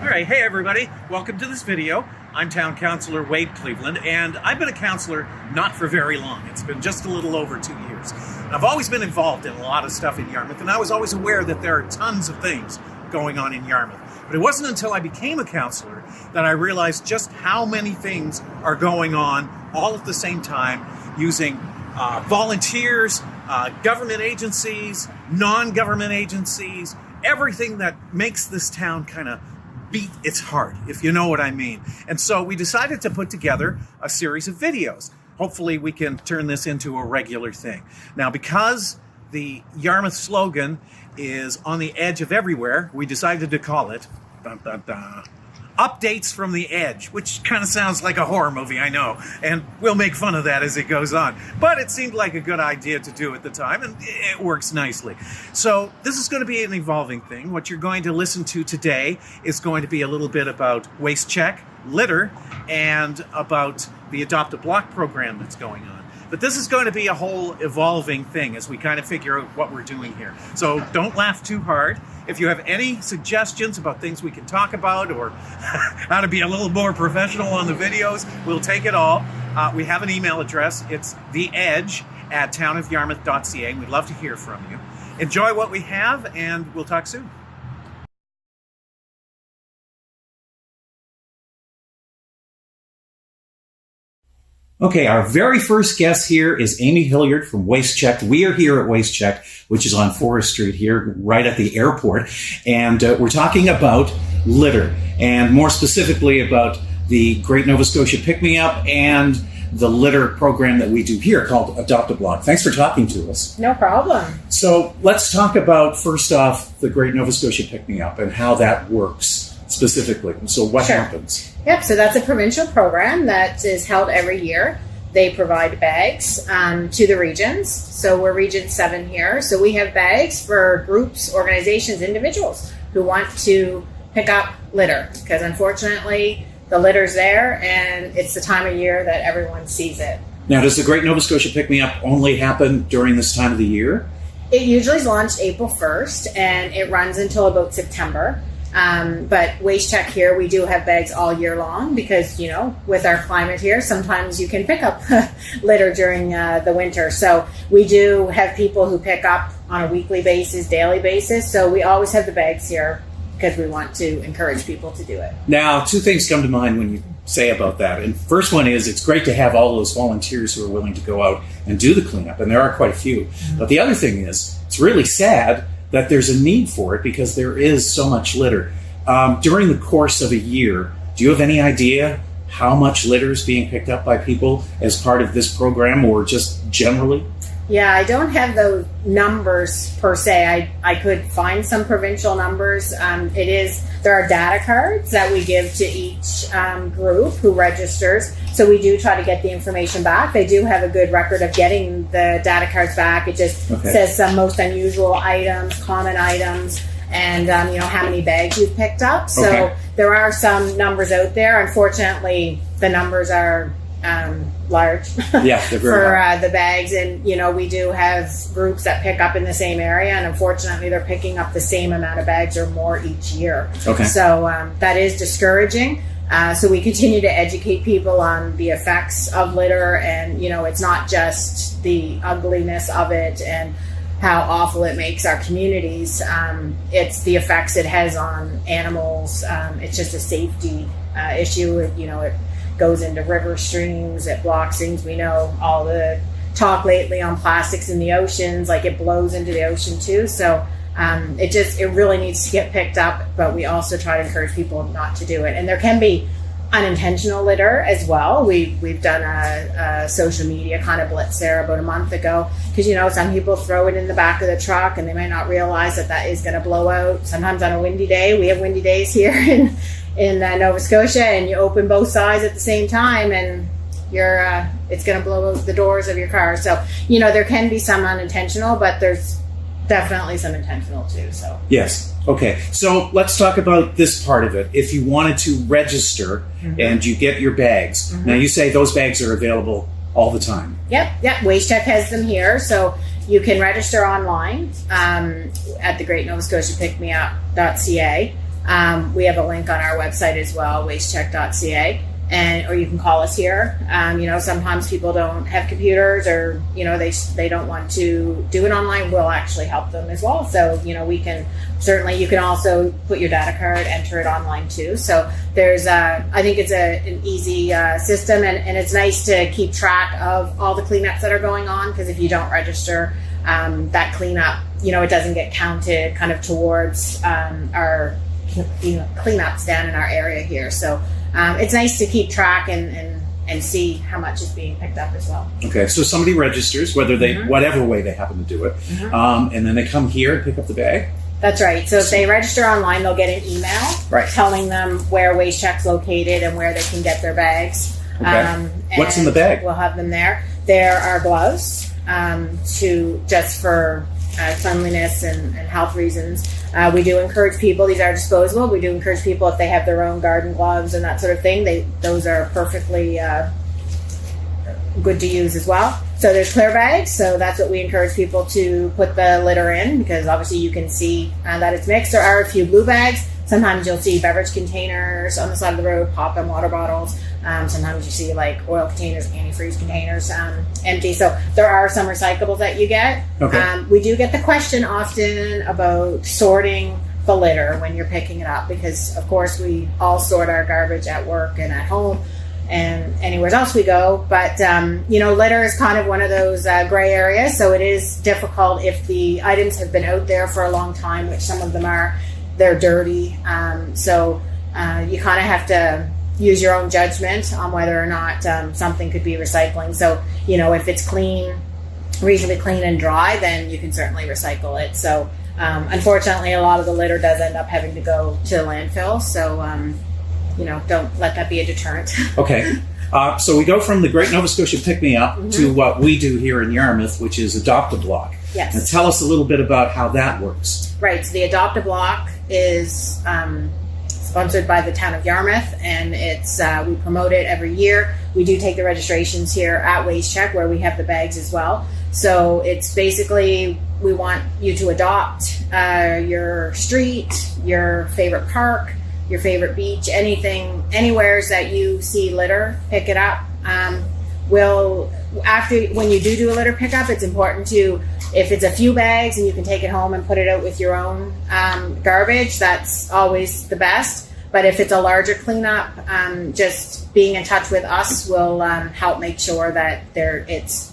All right, hey everybody, welcome to this video. I'm Town Councillor Wade Cleveland, and I've been a councillor not for very long. It's been just a little over 2 years. I've always been involved in a lot of stuff in Yarmouth, and I was always aware that there are tons of things going on in Yarmouth. But it wasn't until I became a councillor that I realized just how many things are going on all at the same time using volunteers, government agencies, non-government agencies, everything that makes this town kind of beat its heart, if you know what I mean. And so we decided to put together a series of videos. Hopefully we can turn this into a regular thing. Now, because the Yarmouth slogan is on the edge of everywhere, we decided to call it dun, dun, dun, Updates from the Edge, which kind of sounds like a horror movie, I know, and we'll make fun of that as it goes on. But it seemed like a good idea to do at the time, and it works nicely. So this is going to be an evolving thing. What you're going to listen to today is going to be a little bit about waste check, litter, and about the Adopt a Block program that's going on. But this is going to be a whole evolving thing as we kind of figure out what we're doing here. So don't laugh too hard. If you have any suggestions about things we can talk about or how to be a little more professional on the videos, we'll take it all. We have an email address. It's theedge@townofyarmouth.ca, and we'd love to hear from you. Enjoy what we have, and we'll talk soon. Okay, our very first guest here is Amy Hillyard from Waste Check. We are here at Waste Check, which is on Forest Street here, right at the airport. And we're talking about litter, and more specifically about the Great Nova Scotia Pick-Me-Up and the litter program that we do here called Adopt a Block. Thanks for talking to us. No problem. So let's talk about, first off, the Great Nova Scotia Pick-Me-Up and how that works specifically. So what happens? Yep, so that's a provincial program that is held every year. They provide bags to the regions. So we're Region 7 here. So we have bags for groups, organizations, individuals who want to pick up litter, because unfortunately the litter's there and it's the time of year that everyone sees it. Now, does the Great Nova Scotia Pick-Me-Up only happen during this time of the year? It usually is launched April 1st and it runs until about September. But Waste Check here, we do have bags all year long because, you know, with our climate here, sometimes you can pick up litter during the winter. So we do have people who pick up on a weekly basis, daily basis. So we always have the bags here because we want to encourage people to do it. Now, two things come to mind when you say about that. And first one is it's great to have all those volunteers who are willing to go out and do the cleanup. And there are quite a few. Mm-hmm. But the other thing is it's really sad that there's a need for it because there is so much litter. During the course of a year, do you have any idea how much litter is being picked up by people as part of this program or just generally? Yeah, I don't have those numbers per se. I could find some provincial numbers. There are data cards that we give to each group who registers. So we do try to get the information back. They do have a good record of getting the data cards back. It just says some most unusual items, common items, and you know how many bags you've picked up. So there are some numbers out there. Unfortunately, the numbers are large for the bags, and you know we do have groups that pick up in the same area, and unfortunately they're picking up the same amount of bags or more each year. So that is discouraging. So we continue to educate people on the effects of litter, and you know it's not just the ugliness of it and how awful it makes our communities. It's the effects it has on animals. It's just a safety issue. You know, it goes into river streams, it blocks things. We know all the talk lately on plastics in the oceans, like it blows into the ocean too. So it really needs to get picked up, but we also try to encourage people not to do it. And there can be unintentional litter as well. We've done a social media kind of blitz there about a month ago because, you know, some people throw it in the back of the truck and they might not realize that is going to blow out. Sometimes on a windy day, we have windy days here in Nova Scotia, and you open both sides at the same time and it's going to blow out the doors of your car. So, you know, there can be some unintentional, but there's definitely some intentional too. So yes. Okay. So let's talk about this part of it. If you wanted to register and you get your bags, now you say those bags are available all the time. Yep. Waste Check has them here. So you can register online at the Great Nova Scotia Pick-Me-Up.ca. We have a link on our website as well, wastecheck.ca. Or you can call us here. Sometimes people don't have computers, or they don't want to do it online. We'll actually help them as well. So we can certainly. You can also put your data card, enter it online too. So there's I think it's an easy system, and it's nice to keep track of all the cleanups that are going on, because if you don't register, that cleanup, it doesn't get counted kind of towards our cleanups down in our area here. So. It's nice to keep track and see how much is being picked up as well. Okay, so somebody registers, whether they whatever way they happen to do it, and then they come here and pick up the bag. That's right. So if they register online, they'll get an email telling them where WasteCheck's located and where they can get their bags. Okay. What's in the bag? We'll have them there. There are gloves just for cleanliness and health reasons. We do encourage people, these are disposable, we do encourage people, if they have their own garden gloves and that sort of thing, those are perfectly good to use as well. So there's clear bags, so that's what we encourage people to put the litter in, because obviously you can see that it's mixed. There are a few blue bags. Sometimes you'll see beverage containers on the side of the road, pop and water bottles. Sometimes you see like oil containers, antifreeze containers empty. So there are some recyclables that you get. Okay. We do get the question often about sorting the litter when you're picking it up, because of course we all sort our garbage at work and at home and anywhere else we go. But, litter is kind of one of those gray areas. So it is difficult if the items have been out there for a long time, which some of them are. They're dirty. So you kind of have to use your own judgment on whether or not something could be recycling. So, if it's clean, reasonably clean and dry, then you can certainly recycle it. So, unfortunately, a lot of the litter does end up having to go to landfill. So, don't let that be a deterrent. Okay. So we go from the Great Nova Scotia Pick Me Up to what we do here in Yarmouth, which is Adopt a Block. Yes. Now tell us a little bit about how that works. Right. So the Adopt a Block is sponsored by the Town of Yarmouth, and it's we promote it every year. We do take the registrations here at WasteCheck, where we have the bags as well. So it's basically, we want you to adopt your when your favorite park, your favorite beach, anywhere that you see litter, pick it up. When you do a litter pickup, it's important to, if it's a few bags and you can take it home and put it out with your own garbage, that's always the best. But if it's a larger cleanup, just being in touch with us will help make sure that it's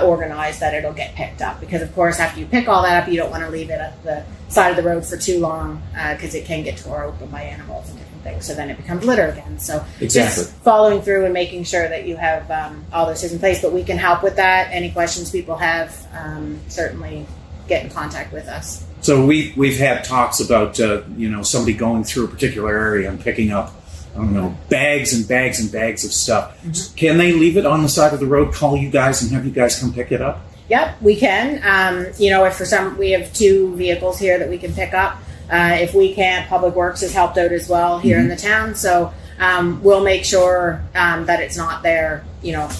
organized, that it'll get picked up. Because of course, after you pick all that up, you don't want to leave it at the side of the road for too long, because it can get tore open by animals and different things. So then it becomes litter again. So just following through and making sure that you have all this in place. But we can help with that. Any questions people have, certainly get in contact with us. So we've had talks about somebody going through a particular area and picking up, I don't know, bags and bags and bags of stuff. Mm-hmm. Can they leave it on the side of the road, call you guys, and have you guys come pick it up? Yep, we can. If for some, we have 2 vehicles here that we can pick up. If we can't, Public Works has helped out as well here in the town. So we'll make sure that it's not there,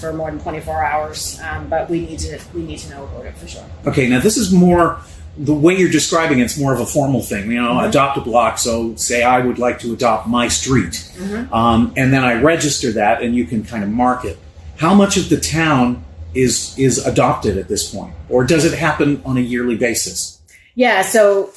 for more than 24 hours. But we need to know about it for sure. Okay, now this is more, the way you're describing it's more of a formal thing. Adopt a block. So say I would like to adopt my street, and then I register that, and you can kind of mark it. How much of the town is adopted at this point, or does it happen on a yearly basis? Yeah, so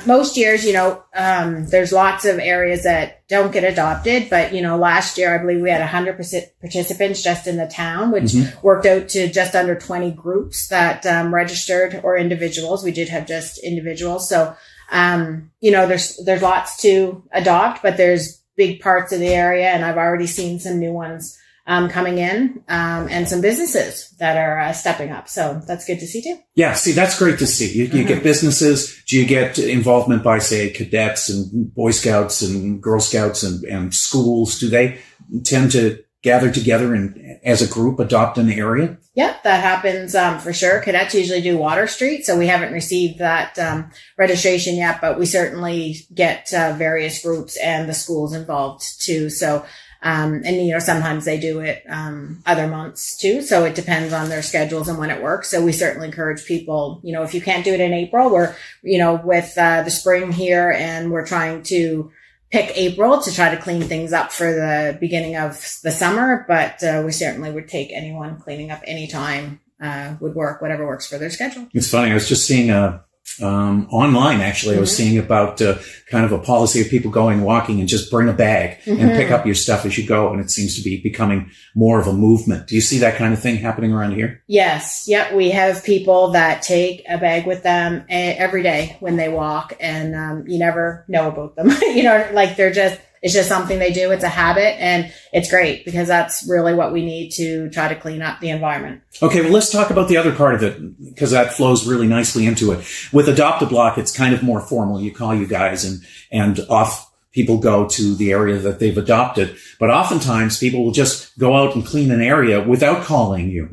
most years, there's lots of areas that don't get adopted, but last year I believe we had 100% participants just in the town, which worked out to just under 20 groups that registered, or individuals. We did have just individuals. So there's lots to adopt, but there's big parts of the area, and I've already seen some new ones coming in, and some businesses that are stepping up. So that's good to see too. Yeah, see, that's great to see. You get businesses. Do you get involvement by, say, cadets and Boy Scouts and Girl Scouts and schools? Do they tend to gather together and as a group adopt an area? Yeah, that happens for sure. Cadets usually do Water Street, so we haven't received that registration yet, but we certainly get various groups and the schools involved too. So sometimes they do it other months too. So it depends on their schedules and when it works. So we certainly encourage people, if you can't do it in April, we're, with the spring here, and we're trying to pick April to try to clean things up for the beginning of the summer, but we certainly would take anyone cleaning up anytime would work, whatever works for their schedule. It's funny. I was just seeing online, actually, I was seeing about kind of a policy of people going walking and just bring a bag and pick up your stuff as you go. And it seems to be becoming more of a movement. Do you see that kind of thing happening around here? Yes. Yep. We have people that take a bag with them every day when they walk, and you never know about them. Like it's just something they do. It's a habit, and it's great because that's really what we need to try to clean up the environment. Okay, well, let's talk about the other part of it, because that flows really nicely into it. With Adopt-A-Block, it's kind of more formal. You call you guys and off people go to the area that they've adopted. But oftentimes people will just go out and clean an area without calling you.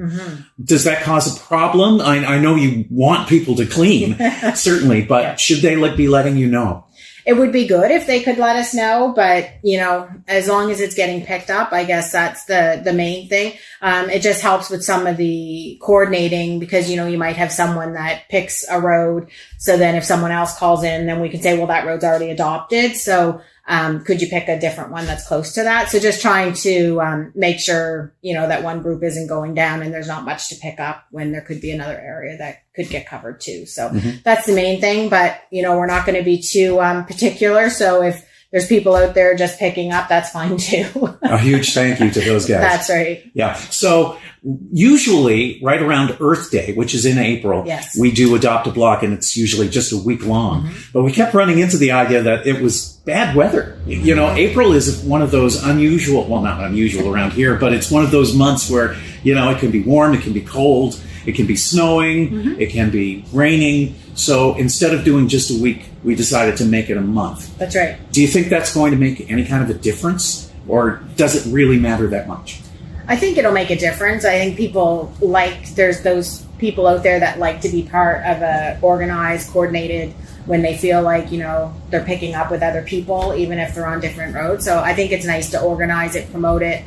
Does that cause a problem? I know you want people to clean, certainly, but should they be letting you know? It would be good if they could let us know, but, as long as it's getting picked up, I guess that's the main thing. It just helps with some of the coordinating because, you might have someone that picks a road. So then if someone else calls in, then we can say, well, that road's already adopted. So, could you pick a different one that's close to that? So just trying to, make sure, that one group isn't going down and there's not much to pick up when there could be another area that could get covered too. So that's the main thing, but we're not going to be too, particular. So if there's people out there just picking up, that's fine too. A huge thank you to those guys. That's right. Yeah. So usually right around Earth Day, which is in April, we do Adopt-A-Block, and it's usually just a week long. But we kept running into the idea that it was bad weather. April is one of those unusual, well, not unusual around here, but it's one of those months where, it can be warm, it can be cold, it can be snowing, it can be raining. So instead of doing just a week, we decided to make it a month. That's right. Do you think that's going to make any kind of a difference, or does it really matter that much? I think it'll make a difference. I think there's those people out there that like to be part of a organized, coordinated, when they feel like, they're picking up with other people, even if they're on different roads. So I think it's nice to organize it, promote it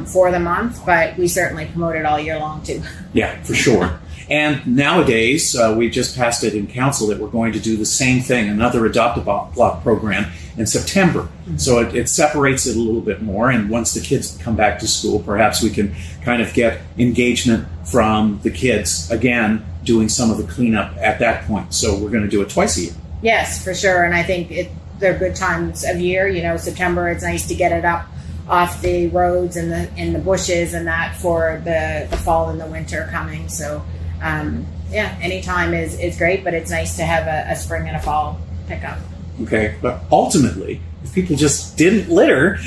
for the month, but we certainly promote it all year long too. Yeah, for sure. And nowadays, we just passed it in council that we're going to do the same thing, another Adopt-A-Block program in September. So it separates it a little bit more. And once the kids come back to school, perhaps we can kind of get engagement from the kids, again, doing some of the cleanup at that point. So we're going to do it twice a year. Yes, for sure. And I think they're good times of year. September, it's nice to get it up off the roads and the bushes and that for the fall and the winter coming. So any time is great, but it's nice to have a spring and a fall pickup. Okay, but ultimately, if people just didn't litter,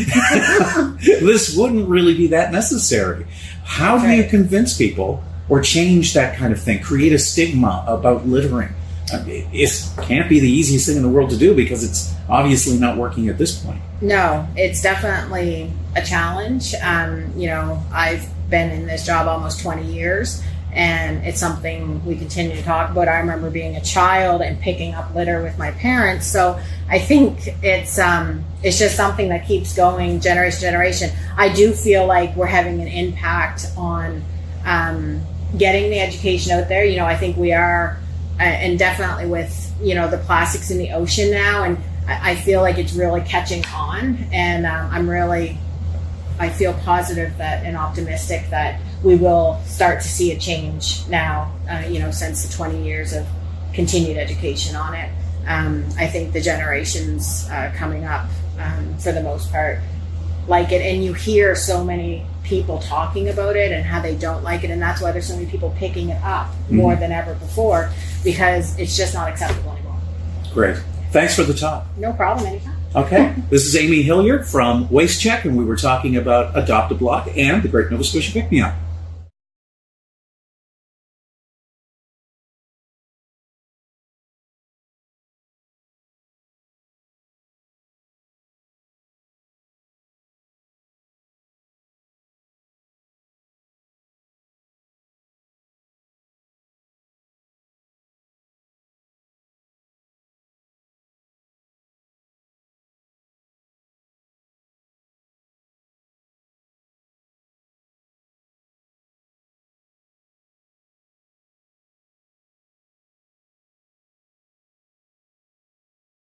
this wouldn't really be that necessary. How do you convince people or change that kind of thing, create a stigma about littering? It can't be the easiest thing in the world to do because it's obviously not working at this point. No, it's definitely a challenge. I've been in this job almost 20 years. And it's something we continue to talk about. I remember being a child and picking up litter with my parents. So I think it's just something that keeps going generation to generation. I do feel like we're having an impact on getting the education out there. I think we are, and definitely with, the plastics in the ocean now. And I feel like it's really catching on. And I feel positive and optimistic that we will start to see a change now, since the 20 years of continued education on it. I think the generations coming up, for the most part, like it. And you hear so many people talking about it and how they don't like it. And that's why there's so many people picking it up more than ever before, because it's just not acceptable anymore. Great. Thanks for the talk. No problem, anytime. Okay. This is Amy Hillyard from Waste Check, and we were talking about Adopt-A-Block and the Great Nova Scotia Pick Me Up.